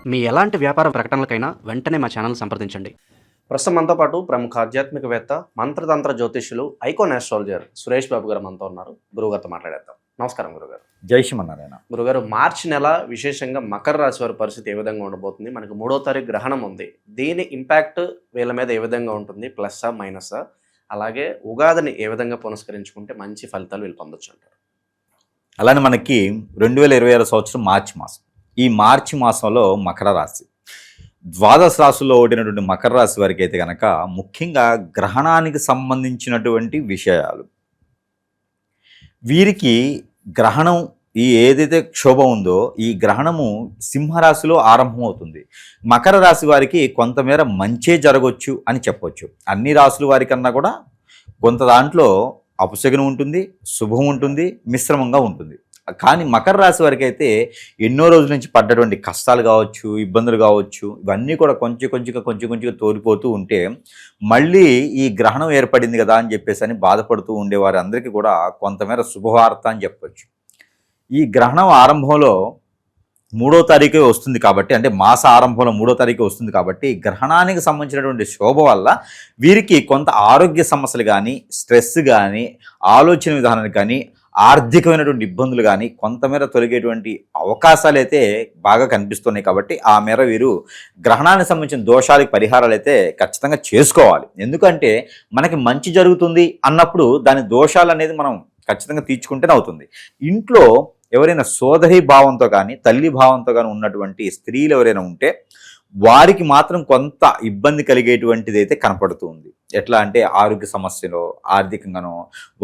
మీ ఎలాంటి వ్యాపార ప్రకటనలకైనా వెంటనే మా ఛానల్ సంప్రదించండి. ప్రస్తుతం మనతో పాటు ప్రముఖ ఆధ్యాత్మికవేత్త, మంత్రతంత్ర జ్యోతిష్యులు, ఐకాన్ ఆస్ట్రాలజర్ సురేష్ బాబు గారు మనతో ఉన్నారు. గురువుగారితో మాట్లాడేద్దాం. నమస్కారం గురుగారు. జై శ్రీమన్నారాయణ. గురుగారు, మార్చి నెల విశేషంగా మకర రాశి వారి పరిస్థితి ఏ విధంగా ఉండబోతుంది? మనకు 3వ తారీఖు గ్రహణం ఉంది. దీని ఇంపాక్ట్ వీళ్ళ మీద ఏ విధంగా ఉంటుంది? ప్లస్సా మైనసా? అలాగే ఉగాదిని ఏ విధంగా పునస్కరించుకుంటే మంచి ఫలితాలు వీళ్ళు పొందొచ్చు అంటారు? అలానే మనకి 2026 సంవత్సరం మార్చి మాసం. ఈ మార్చి మాసంలో మకర రాశి, ద్వాదశ రాశుల్లో ఓడినటువంటి మకర రాశి వారికి అయితే కనుక ముఖ్యంగా గ్రహణానికి సంబంధించినటువంటి విషయాలు, వీరికి గ్రహణం ఏదైతే క్షోభ ఉందో ఈ గ్రహణము సింహరాశిలో ఆరంభమవుతుంది. మకర రాశి వారికి కొంతమేర మంచే జరగవచ్చు అని చెప్పవచ్చు. అన్ని రాశుల వారికన్నా కూడా కొంత దాంట్లో అపశకునం ఉంటుంది, శుభం ఉంటుంది, మిశ్రమంగా ఉంటుంది. కానీ మకర రాశి వారికి అయితే ఎన్నో రోజుల నుంచి పడ్డటువంటి కష్టాలు కావచ్చు, ఇబ్బందులు కావచ్చు, ఇవన్నీ కూడా కొంచెం తోలిపోతూ ఉంటే మళ్ళీ ఈ గ్రహణం ఏర్పడింది కదా అని చెప్పేసి అని బాధపడుతూ ఉండేవారు అందరికీ కూడా కొంతమేర శుభవార్త అని చెప్పొచ్చు. ఈ గ్రహణం ఆరంభంలో 3వ తారీఖే వస్తుంది కాబట్టి, అంటే మాస ఆరంభంలో 3వ తారీఖే వస్తుంది కాబట్టి గ్రహణానికి సంబంధించినటువంటి శోభ వల్ల వీరికి కొంత ఆరోగ్య సమస్యలు కానీ, స్ట్రెస్ కానీ, ఆలోచన విధానానికి కానీ, ఆర్థికమైనటువంటి ఇబ్బందులు కానీ కొంతమేర తొలగేటువంటి అవకాశాలు అయితే బాగా కనిపిస్తున్నాయి. కాబట్టి ఆ మేర వీరు గ్రహణానికి సంబంధించిన దోషాలకు పరిహారాలు అయితే ఖచ్చితంగా చేసుకోవాలి. ఎందుకంటే మనకి మంచి జరుగుతుంది అన్నప్పుడు దాని దోషాలు అనేది మనం ఖచ్చితంగా తీర్చుకుంటేనే అవుతుంది. ఇంట్లో ఎవరైనా సోదరి భావంతో కానీ, తల్లి భావంతో కానీ ఉన్నటువంటి స్త్రీలు ఎవరైనా ఉంటే వారికి మాత్రం కొంత ఇబ్బంది కలిగేటువంటిది అయితే కనపడుతుంది. ఎట్లా అంటే ఆరోగ్య సమస్యలో, ఆర్థికంగానో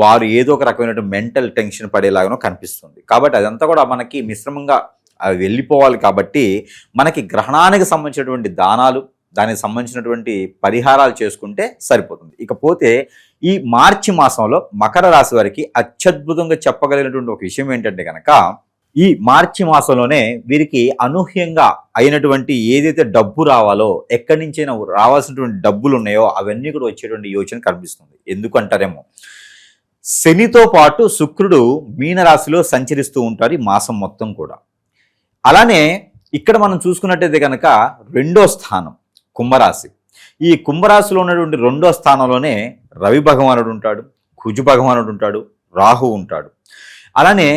వారు ఏదో ఒక రకమైన మెంటల్ టెన్షన్ పడేలాగానో కనిపిస్తుంది. కాబట్టి అదంతా కూడా మనకి మిశ్రమంగా వెళ్ళిపోవాలి. కాబట్టి మనకి గ్రహణానికి సంబంధించినటువంటి దానాలు, దానికి సంబంధించినటువంటి పరిహారాలు చేసుకుంటే సరిపోతుంది. ఇకపోతే ఈ మార్చి మాసంలో మకర రాశి వారికి అత్యద్భుతంగా చెప్పగలిగినటువంటి ఒక విషయం ఏంటంటే కనుక, ఈ మార్చి మాసంలోనే వీరికి అనూహ్యంగా అయినటువంటి ఏదైతే డబ్బు రావాలో, ఎక్కడి నుంచైనా రావాల్సినటువంటి డబ్బులు ఉన్నాయో అవన్నీ కూడా వచ్చేటువంటి యోచన కనిపిస్తుంది. ఎందుకంటారేమో, శనితో పాటు శుక్రుడు మీనరాశిలో సంచరిస్తూ ఉంటారు ఈ మాసం మొత్తం కూడా. అలానే ఇక్కడ మనం చూసుకున్నట్టయితే కనుక 2వ స్థానం కుంభరాశి. ఈ కుంభరాశిలో ఉన్నటువంటి 2వ స్థానంలోనే రవి భగవానుడు ఉంటాడు, కుజు భగవానుడు ఉంటాడు, రాహు ఉంటాడు. అలానే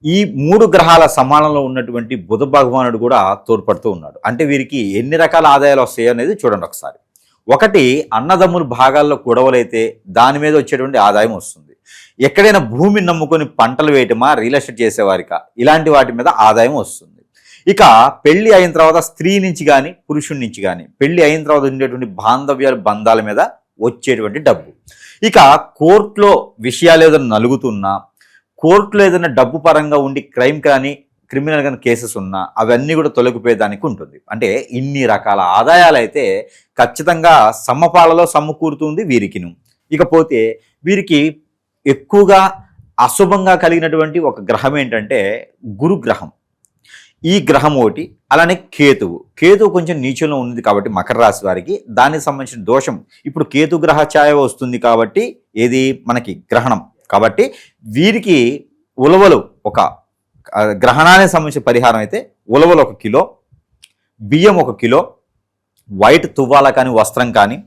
ఈ 3 గ్రహాల సమానంలో ఉన్నటువంటి బుధ భగవానుడు కూడా తోడ్పడుతూ ఉన్నాడు. అంటే వీరికి ఎన్ని రకాల ఆదాయాలు వస్తాయి అనేది చూడండి ఒకసారి. ఒకటి, అన్నదమ్ముల భాగాల్లో గొడవలైతే దాని మీద వచ్చేటువంటి ఆదాయం వస్తుంది. ఎక్కడైనా భూమిని నమ్ముకొని పంటలు వేయటమా, రియల్ ఎస్టేట్ చేసేవారిక, ఇలాంటి వాటి మీద ఆదాయం వస్తుంది. ఇక పెళ్లి అయిన తర్వాత స్త్రీ నుంచి కానీ, పురుషుడి నుంచి కానీ, పెళ్లి అయిన తర్వాత ఉండేటువంటి బంధాల మీద వచ్చేటువంటి డబ్బు. ఇక కోర్టులో విషయాలు ఏదైనా నలుగుతున్నా, కోర్టులో ఏదైనా డబ్బు పరంగా ఉండి క్రైమ్ కానీ, క్రిమినల్ కానీ కేసెస్ ఉన్నా అవన్నీ కూడా తొలగిపోయేదానికి ఉంటుంది. అంటే ఇన్ని రకాల ఆదాయాలు అయితే ఖచ్చితంగా సమపాలలో సమకూరుతుంది వీరికిను. ఇకపోతే వీరికి ఎక్కువగా అశుభంగా కలిగినటువంటి ఒక గ్రహం ఏంటంటే గురుగ్రహం. ఈ గ్రహం ఒకటి. అలానే కేతువు కొంచెం నీచంలో ఉంది కాబట్టి మకర రాశి వారికి దానికి సంబంధించిన దోషం. ఇప్పుడు కేతు గ్రహ ఛాయ వస్తుంది కాబట్టి ఏది మనకి గ్రహణం. కాబట్టి వీరికి ఉలవలు, ఒక గ్రహణానికి సంబంధించిన పరిహారం అయితే ఉలవలు 1 కిలో, బియ్యం 1 కిలో, వైట్ తువ్వాల కానీ, వస్త్రం కానీ,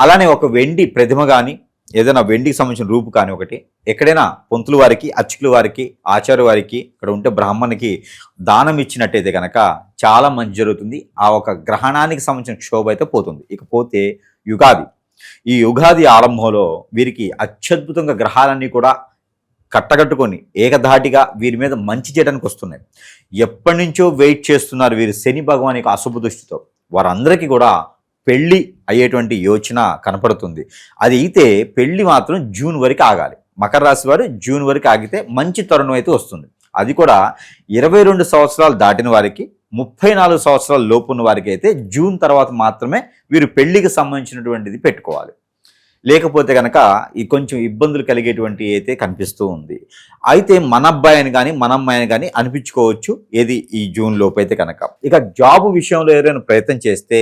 అలానే ఒక వెండి ప్రతిమ కానీ, ఏదైనా వెండికి సంబంధించిన రూపు కానీ ఒకటి, ఎక్కడైనా పొంతుల వారికి, అర్చకుల వారికి, ఆచార్య వారికి, ఇక్కడ ఉంటే బ్రాహ్మణునికి దానం ఇచ్చినట్టయితే కనుక చాలా మంచి జరుగుతుంది. ఆ ఒక గ్రహణానికి సంబంధించిన క్షోభ అయితే పోతుంది. ఇకపోతే యుగాది. ఈ యుగాది ఆరంభంలో వీరికి అత్యద్భుతంగా గ్రహాలన్నీ కూడా కట్టగట్టుకొని ఏకధాటిగా వీరి మీద మంచి చేయడానికి వస్తున్నాయి. ఎప్పటి నుంచో వెయిట్ చేస్తున్నారు వీరు శని భగవాన్ యొక్క అశుభ దృష్టితో. వారందరికీ కూడా పెళ్ళి అయ్యేటువంటి యోచన కనపడుతుంది. అది అయితే పెళ్ళి మాత్రం జూన్ వరకు ఆగాలి. మకర రాశి వారు జూన్ వరకు ఆగితే మంచి తరుణం అయితే వస్తుంది. అది కూడా 22 సంవత్సరాలు దాటిన వారికి, 34 సంవత్సరాల లోపు ఉన్న వారికి అయితే జూన్ తర్వాత మాత్రమే వీరు పెళ్లికి సంబంధించినటువంటిది పెట్టుకోవాలి. లేకపోతే కనుక ఈ కొంచెం ఇబ్బందులు కలిగేటువంటి అయితే కనిపిస్తూ ఉంది. అయితే మన అబ్బాయిని కానీ, మన అమ్మాయిని కానీ అనిపించుకోవచ్చు ఏది ఈ జూన్ లోపు అయితే కనుక. ఇక జాబు విషయంలో ఎవరైనా ప్రయత్నం చేస్తే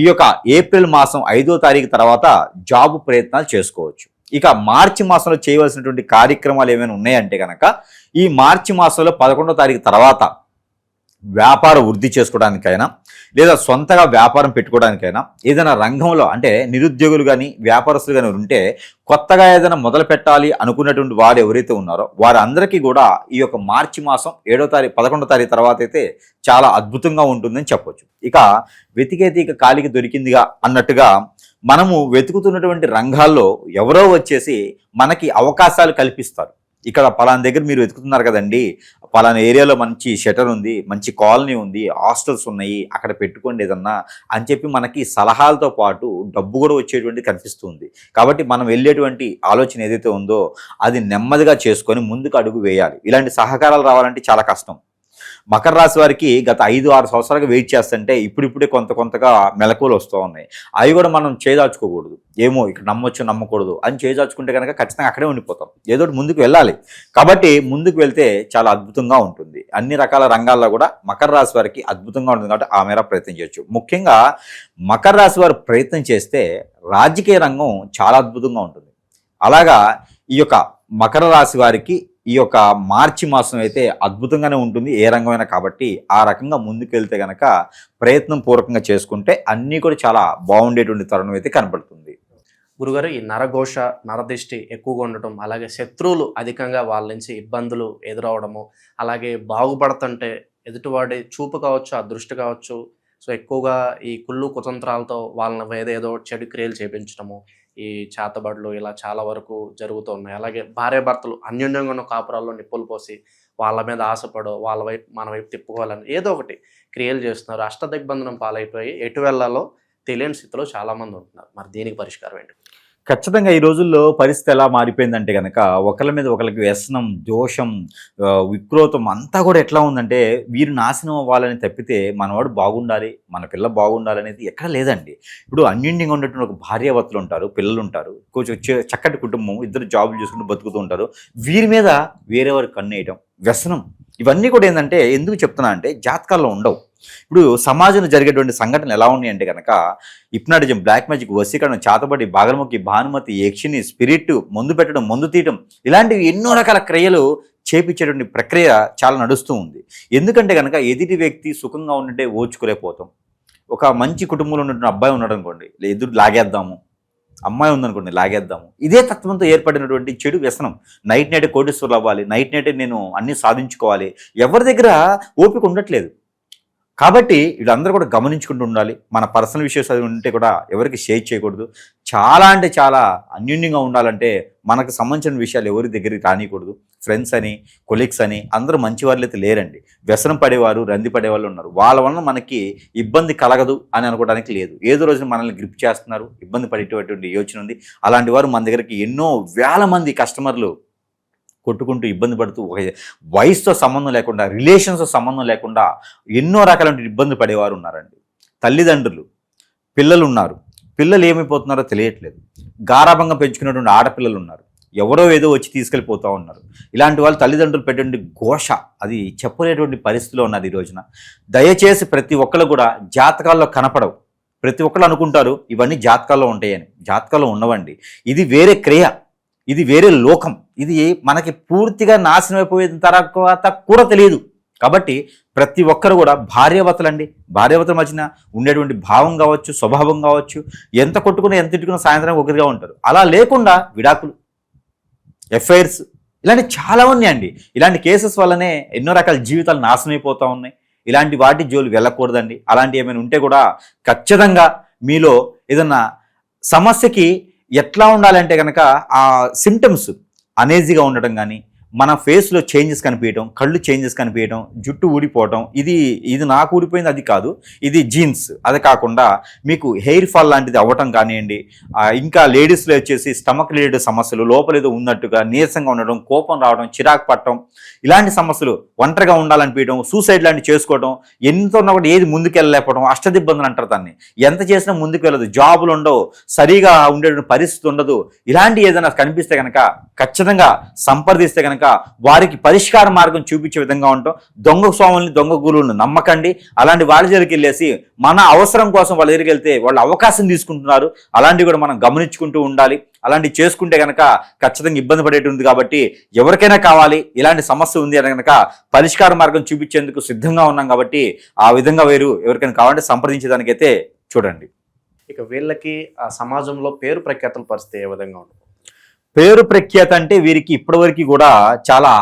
ఈ యొక్క ఏప్రిల్ మాసం 5వ తారీఖు తర్వాత జాబు ప్రయత్నాలు చేసుకోవచ్చు. ఇక మార్చి మాసంలో చేయవలసినటువంటి కార్యక్రమాలు ఏమైనా ఉన్నాయంటే కనుక ఈ మార్చి మాసంలో 11వ తారీఖు తర్వాత వ్యాపార వృద్ధి చేసుకోవడానికైనా లేదా సొంతగా వ్యాపారం పెట్టుకోవడానికైనా ఏదైనా రంగంలో అంటే నిరుద్యోగులు కానీ వ్యాపారస్తులు కానీ ఉంటే కొత్తగా ఏదైనా మొదలు పెట్టాలి అనుకున్నటువంటి వారు ఎవరైతే ఉన్నారో వారందరికీ కూడా ఈ యొక్క మార్చి మాసం 7వ తారీఖు 11వ తారీఖు తర్వాత అయితే చాలా అద్భుతంగా ఉంటుందని చెప్పొచ్చు. ఇక వెతికేతి ఇక కాలికి దొరికిందిగా అన్నట్టుగా మనము వెతుకుతున్నటువంటి రంగాల్లో ఎవరో వచ్చేసి మనకి అవకాశాలు కల్పిస్తారు. ఇక్కడ పలానా దగ్గర మీరు వెతుకుతున్నారు కదండి, పలానా ఏరియాలో మంచి షటర్ ఉంది, మంచి కాలనీ ఉంది, హాస్టల్స్ ఉన్నాయి, అక్కడ పెట్టుకోండి ఏదన్నా అని చెప్పి మనకి సలహాలతో పాటు డబ్బు కూడా వచ్చేటువంటి కనిపిస్తుంది. కాబట్టి మనం వెళ్ళేటువంటి ఆలోచన ఏదైతే ఉందో అది నెమ్మదిగా చేసుకొని ముందుకు అడుగు వేయాలి. ఇలాంటి సహకారాలు రావాలంటే చాలా కష్టం. మకర రాశి వారికి గత 5-6 సంవత్సరాలుగా వెయిట్ చేస్తుంటే ఇప్పుడిప్పుడే కొంతగా మెలకువలు వస్తూ ఉన్నాయి. అవి కూడా మనం చేదాచుకోకూడదు. ఏమో ఇక్కడ నమ్మొచ్చు నమ్మకూడదు అని చేదాచుకుంటే కనుక ఖచ్చితంగా అక్కడే ఉండిపోతాం. ఏదో ముందుకు వెళ్ళాలి. కాబట్టి ముందుకు వెళ్తే చాలా అద్భుతంగా ఉంటుంది. అన్ని రకాల రంగాల్లో కూడా మకర రాశి వారికి అద్భుతంగా ఉంటుంది. కాబట్టి ఆ మేర ప్రయత్నం చేయొచ్చు. ముఖ్యంగా మకర రాశి వారు ప్రయత్నం చేస్తే రాజకీయ రంగం చాలా అద్భుతంగా ఉంటుంది. అలాగా ఈ యొక్క మకర రాశి వారికి ఈ యొక్క మార్చి మాసం అయితే అద్భుతంగానే ఉంటుంది ఏ రంగమైనా. కాబట్టి ఆ రకంగా ముందుకు వెళ్తే కనుక ప్రయత్నం పూర్వకంగా చేసుకుంటే అన్నీ కూడా చాలా బాగుండేటువంటి తరుణం అయితే కనబడుతుంది. గురుగారు, ఈ నరఘోష నరదిష్టి ఎక్కువగా ఉండటం, అలాగే శత్రువులు అధికంగా వాళ్ళ నుంచి ఇబ్బందులు ఎదురవడము, అలాగే బాగుపడుతుంటే ఎదుటివాడి చూపు కావచ్చు, ఆ దృష్టి కావచ్చు, సో ఎక్కువగా ఈ కుళ్ళు కుతంత్రాలతో వాళ్ళని ఏదో చెడు క్రియలు చేపించడము, ఈ చేతబడులు ఇలా చాలా వరకు జరుగుతూ ఉన్నాయి. అలాగే భార్యాభర్తలు అన్యోన్యంగా ఉన్న కాపురాల్లో నిప్పులు పోసి వాళ్ళ మీద ఆశపడో వాళ్ళ వైపు మన వైపు తిప్పుకోవాలని ఏదో ఒకటి క్రియలు చేస్తున్నారు. అష్టదిగ్బంధనం పాలైపోయి ఎటు వెళ్ళాలో తెలియని స్థితిలో చాలామంది ఉంటున్నారు. మరి దీనికి పరిష్కారం ఏంటి? ఖచ్చితంగా ఈ రోజుల్లో పరిస్థితి ఎలా మారిపోయిందంటే కనుక ఒకళ్ళ మీద ఒకరికి వ్యసనం, దోషం, విక్రోధం అంతా కూడా ఎట్లా ఉందంటే వీరు నాశనం అవ్వాలని తప్పితే మనవాడు బాగుండాలి, మన పిల్ల బాగుండాలి అనేది ఎక్కడ లేదండి. ఇప్పుడు అన్యోన్యంగా ఉన్నటువంటి ఒక భార్యాభర్తలు ఉంటారు, పిల్లలు ఉంటారు, కొంచెం చక్కటి కుటుంబం, ఇద్దరు జాబులు చేసుకుంటూ బతుకుతూ ఉంటారు. వీరి మీద వేరే వారికి కన్నేయటం, వ్యసనం, ఇవన్నీ కూడా ఏంటంటే ఎందుకు చెప్తున్నా అంటే జాతకాల్లో ఉండవు. ఇప్పుడు సమాజంలో జరిగేటువంటి సంఘటనలు ఎలా ఉన్నాయి అంటే కనుక హిప్నాటిజం, బ్లాక్ మ్యాజిక్, వశీకరణం, చాతబడి, బాగలముఖి, భానుమతి, యక్షిని, స్పిరిట్, మందు పెట్టడం, మందు తీయటం, ఇలాంటివి ఎన్నో రకాల క్రియలు చేపించేటువంటి ప్రక్రియ చాలా నడుస్తూ ఉంది. ఎందుకంటే కనుక ఎదుటి వ్యక్తి సుఖంగా ఉంటే ఓర్చుకోలేకపోతాం. ఒక మంచి కుటుంబంలో ఉన్నటువంటి అబ్బాయి ఉన్నాడు అనుకోండి, ఎదురు లాగేద్దాము, అమ్మాయి ఉందనుకోండి లాగేద్దాము. ఇదే తత్వంతో ఏర్పడినటువంటి చెడు వ్యసనం. నైట్ నైటే కోటీశ్వరులు అవ్వాలి, నైట్ నైటే నేను అన్నీ సాధించుకోవాలి, ఎవరి దగ్గర ఓపిక ఉండట్లేదు. కాబట్టి వీళ్ళందరూ కూడా గమనించుకుంటూ ఉండాలి. మన పర్సనల్ విషయాలు అది ఉంటే కూడా ఎవరికి షేర్ చేయకూడదు. చాలా అంటే చాలా అన్యోన్యంగా ఉండాలంటే మనకు సంబంధించిన విషయాలు ఎవరి దగ్గరికి రానియకూడదు. ఫ్రెండ్స్ అని, కొలీగ్స్ అని అందరూ మంచి వాళ్ళు అయితే లేరండి. వ్యసనం పడేవారు, రంది పడేవాళ్ళు ఉన్నారు. వాళ్ళ వలన మనకి ఇబ్బంది కలగదు అని అనుకోవడానికి లేదు. ఏదో రోజున మనల్ని గ్రిప్ చేస్తున్నారు, ఇబ్బంది పడేటటువంటి యోచన ఉంది. అలాంటి వారు మన దగ్గరికి ఎన్నో వేల మంది కస్టమర్లు కొట్టుకుంటూ ఇబ్బంది పడుతూ వయసుతో సంబంధం లేకుండా, రిలేషన్స్తో సంబంధం లేకుండా ఎన్నో రకాల ఇబ్బంది పడేవారు ఉన్నారండి. తల్లిదండ్రులు, పిల్లలు ఉన్నారు, పిల్లలు ఏమైపోతున్నారో తెలియట్లేదు. గారాభంగా పెంచుకున్నటువంటి ఆడపిల్లలు ఉన్నారు, ఎవరో ఏదో వచ్చి తీసుకెళ్ళిపోతూ ఉన్నారు. ఇలాంటి వాళ్ళు తల్లిదండ్రులు పెట్టేటువంటి ఘోష అది చెప్పలేటువంటి పరిస్థితిలో ఉన్నది ఈ రోజున. దయచేసి ప్రతి ఒక్కరు కూడా జాతకాల్లో కనపడవు. ప్రతి ఒక్కరు అనుకుంటారు ఇవన్నీ జాతకాల్లో ఉంటాయని. జాతకాల్లో ఉండవండి. ఇది వేరే క్రియ, ఇది వేరే లోకం, ఇది మనకి పూర్తిగా నాశనం అయిపోయిన తర్వాత కూడా తెలియదు. కాబట్టి ప్రతి ఒక్కరు కూడా భార్యాభర్తలండి, భార్యాభర్తల మధ్యన ఉండేటువంటి భావం కావచ్చు, స్వభావం కావచ్చు, ఎంత కొట్టుకున్నా ఎంత తిట్టుకున్నా సాయంత్రం ఒకరిగా ఉంటారు. అలా లేకుండా విడాకులు, ఎఫ్ఐఆర్స్ ఇలాంటి చాలా ఉన్నాయండి. ఇలాంటి కేసెస్ వల్లనే ఎన్నో రకాల జీవితాలు నాశనం అయిపోతూ ఉన్నాయి. ఇలాంటి వాటి జోలు వెళ్ళకూడదండి. అలాంటి ఏమైనా ఉంటే కూడా ఖచ్చితంగా మీలో ఏదన్నా సమస్యకి ఎట్లా ఉండాలంటే కనుక ఆ సిమ్టమ్స్ అనేజీగా ఉండటం కానీ, మన ఫేస్లో చేంజెస్ కనిపించడం, కళ్ళు చేంజెస్ కనిపించడం, జుట్టు ఊడిపోవటం, ఇది నాకు ఊడిపోయింది అది కాదు, ఇది జీన్స్, అది కాకుండా మీకు హెయిర్ ఫాల్ లాంటిది అవ్వటం కానివ్వండి, ఇంకా లేడీస్లో వచ్చేసి స్టమక్ రిలేటెడ్ సమస్యలు, లోపల ఏదో ఉన్నట్టుగా నీరసంగా ఉండడం, కోపం రావడం, చిరాకు పట్టడం, ఇలాంటి సమస్యలు, ఒంటరిగా ఉండాలనిపించడం, సూసైడ్ లాంటివి చేసుకోవడం, ఎంత ఉన్నా కూడా ఏది ముందుకు వెళ్ళలేకపోవడం, అష్టదిబ్బందులు అంటారు దాన్ని. ఎంత చేసినా ముందుకు వెళ్ళదు, జాబులు ఉండవు, సరిగా ఉండేటువంటి పరిస్థితి ఉండదు. ఇలాంటి ఏదైనా కనిపిస్తే కనుక ఖచ్చితంగా సంప్రదిస్తే కనుక కనుక వారికి పరిష్కార మార్గం చూపించే విధంగా ఉంటాం. దొంగ స్వాముల్ని దొంగ గురువులను నమ్మకండి. అలాంటి వాళ్ళ దగ్గరికి వెళ్ళేసి మన అవసరం కోసం వాళ్ళ దగ్గరికి వెళ్తే వాళ్ళు అవకాశం తీసుకుంటున్నారు. అలాంటివి కూడా మనం గమనించుకుంటూ ఉండాలి. అలాంటివి చేసుకుంటే కనుక ఖచ్చితంగా ఇబ్బంది పడేటుంది. కాబట్టి ఎవరికైనా కావాలి ఇలాంటి సమస్య ఉంది అని కనుక పరిష్కార మార్గం చూపించేందుకు సిద్ధంగా ఉన్నాం. కాబట్టి ఆ విధంగా ఎవరికైనా కావాలంటే సంప్రదించడానికైతే చూడండి. ఇక వీళ్ళకి ఆ సమాజంలో పేరు ప్రఖ్యాతుల పరిస్థితి ఏ విధంగా ఉంటుంది? పేరు ప్రఖ్యాత అంటే వీరికి ఇప్పటివరకు కూడా చాలా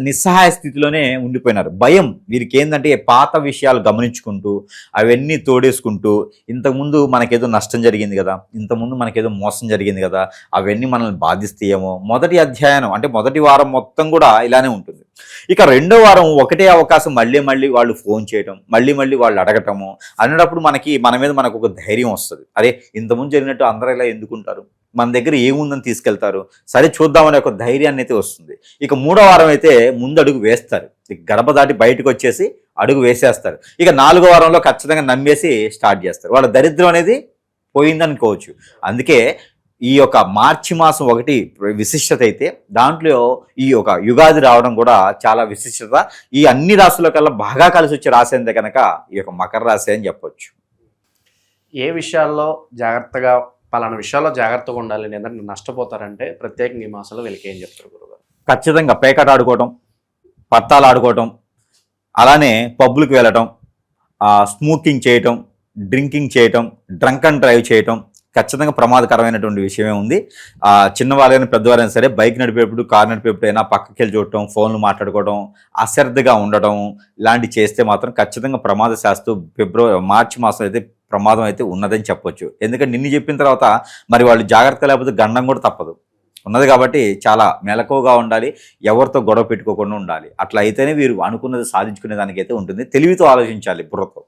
నిస్సహాయ స్థితిలోనే ఉండిపోయినారు. భయం వీరికి ఏంటంటే పాత విషయాలు గమనించుకుంటూ అవన్నీ తోడేసుకుంటూ ఇంతకుముందు మనకేదో నష్టం జరిగింది కదా, ఇంతకుముందు మనకేదో మోసం జరిగింది కదా, అవన్నీ మనల్ని బాధిస్తాయేమో. మొదటి అధ్యయనం అంటే మొదటి వారం మొత్తం కూడా ఇలానే ఉంటుంది. ఇక రెండో వారం ఒకటే అవకాశం మళ్ళీ వాళ్ళు ఫోన్ చేయటం, మళ్ళీ వాళ్ళు అడగటము అనేటప్పుడు మన మీద మనకు ఒక ధైర్యం వస్తుంది. అరే ఇంతకుముందు జరిగినట్టు అందరూ ఇలా ఎందుకుంటారు, మన దగ్గర ఏముందని తీసుకెళ్తారు, సరే చూద్దామనే ఒక ధైర్యాన్ని అయితే వస్తుంది. ఇక మూడో వారం అయితే ముందు అడుగు వేస్తారు. ఇక గడప దాటి బయటకు వచ్చేసి అడుగు వేసేస్తారు. ఇక నాలుగో వారంలో ఖచ్చితంగా నమ్మేసి స్టార్ట్ చేస్తారు. వాళ్ళ దరిద్రం అనేది పోయిందనుకోవచ్చు. అందుకే ఈ యొక్క మార్చి మాసం ఒకటి విశిష్టత అయితే దాంట్లో ఈ యొక్క యుగాది రావడం కూడా చాలా విశిష్టత. ఈ అన్ని రాశుల కల్లా బాగా కలిసి వచ్చే రాశి అంటే కనుక ఈ యొక్క మకర రాశి అని చెప్పొచ్చు. ఏ విషయాల్లో జాగ్రత్తగా పలానా విషయాల్లో జాగ్రత్తగా ఉండాలి లేదంటే నష్టపోతారంటే ప్రత్యేకంగా ఈ మాసంలో వీళ్ళకి ఏం చెప్తారు గురుగారు? ఖచ్చితంగా పేకాట ఆడుకోవటం, పత్తాలు ఆడుకోవటం, అలానే పబ్బులకు వెళ్ళటం, స్మోకింగ్ చేయటం, డ్రింకింగ్ చేయటం, డ్రంక్ అండ్ డ్రైవ్ చేయటం ఖచ్చితంగా ప్రమాదకరమైనటువంటి విషయమే ఉంది. చిన్నవాళ్ళైనా పెద్దవారైనా సరే బైక్ నడిపేప్పుడు, కారు నడిపేప్పుడు అయినా పక్కకి వెళ్ళి చూడటం, ఫోన్లు మాట్లాడుకోవడం, అశ్రద్ధగా ఉండటం ఇలాంటివి చేస్తే మాత్రం ఖచ్చితంగా ప్రమాద శాస్త్రం మార్చి మాసం అయితే ప్రమాదం అయితే ఉన్నదని చెప్పొచ్చు. ఎందుకంటే నిన్ను చెప్పిన తర్వాత మరి వాళ్ళు జాగ్రత్త లేకపోతే గండం కూడా తప్పదు ఉన్నది. కాబట్టి చాలా మెలకువగా ఉండాలి, ఎవరితో గొడవ పెట్టుకోకుండా ఉండాలి. అట్లా అయితేనే వీరు అనుకున్నది సాధించుకునే దానికైతే ఉంటుంది. తెలివితో ఆలోచించాలి, బుర్రతో.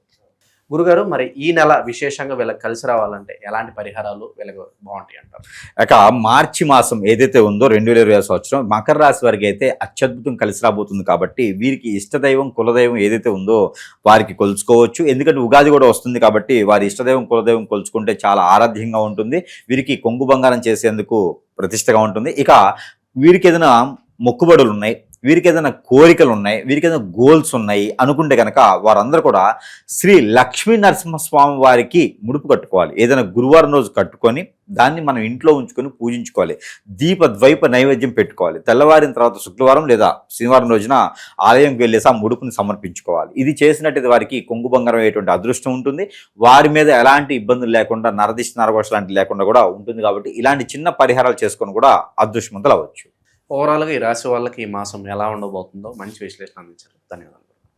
గురుగారు మరి ఈ నెల విశేషంగా వీళ్ళకి కలిసి రావాలంటే ఎలాంటి పరిహారాలు వీళ్ళకి బాగుంటాయి అంటారు? ఇక మార్చి మాసం ఏదైతే ఉందో 2020 సంవత్సరం మకర రాశి వారికి అయితే అత్యద్భుతం కలిసి రాబోతుంది. కాబట్టి వీరికి ఇష్టదైవం కులదైవం ఏదైతే ఉందో వారికి కొలుచుకోవచ్చు. ఎందుకంటే ఉగాది కూడా వస్తుంది కాబట్టి వారి ఇష్టదైవం కులదైవం కొలుచుకుంటే చాలా ఆరాధ్యంగా ఉంటుంది. వీరికి కొంగు బంగారం చేసేందుకు ప్రతిష్టగా ఉంటుంది. ఇక వీరికి ఏదైనా మొక్కుబడులు ఉన్నాయి, వీరికి ఏదైనా కోరికలు ఉన్నాయి, వీరికి ఏదైనా గోల్స్ ఉన్నాయి అనుకుంటే కనుక వారందరూ కూడా శ్రీ లక్ష్మీ నరసింహస్వామి వారికి ముడుపు కట్టుకోవాలి. ఏదైనా గురువారం రోజు కట్టుకొని దాన్ని మనం ఇంట్లో ఉంచుకొని పూజించుకోవాలి. ద్వైప నైవేద్యం పెట్టుకోవాలి. తెల్లవారిన తర్వాత శుక్రవారం లేదా శనివారం రోజున ఆలయంకి వెళ్ళేసి ఆ ముడుపుని సమర్పించుకోవాలి. ఇది చేసినట్టయితే వారికి కొంగు బంగారం అయ్యేటువంటి అదృష్టం ఉంటుంది. వారి మీద ఎలాంటి ఇబ్బందులు లేకుండా నరదిష్టి నరఘోష లాంటివి లేకుండా కూడా ఉంటుంది. కాబట్టి ఇలాంటి చిన్న పరిహారాలు చేసుకొని కూడా అదృష్టవంతులు అవ్వచ్చు. ఓవరాల్గా ఈ రాశి వాళ్ళకి ఈ మాసం ఎలా ఉండబోతుందో మంచి విశ్లేషణ అందించారు. ధన్యవాదాలు.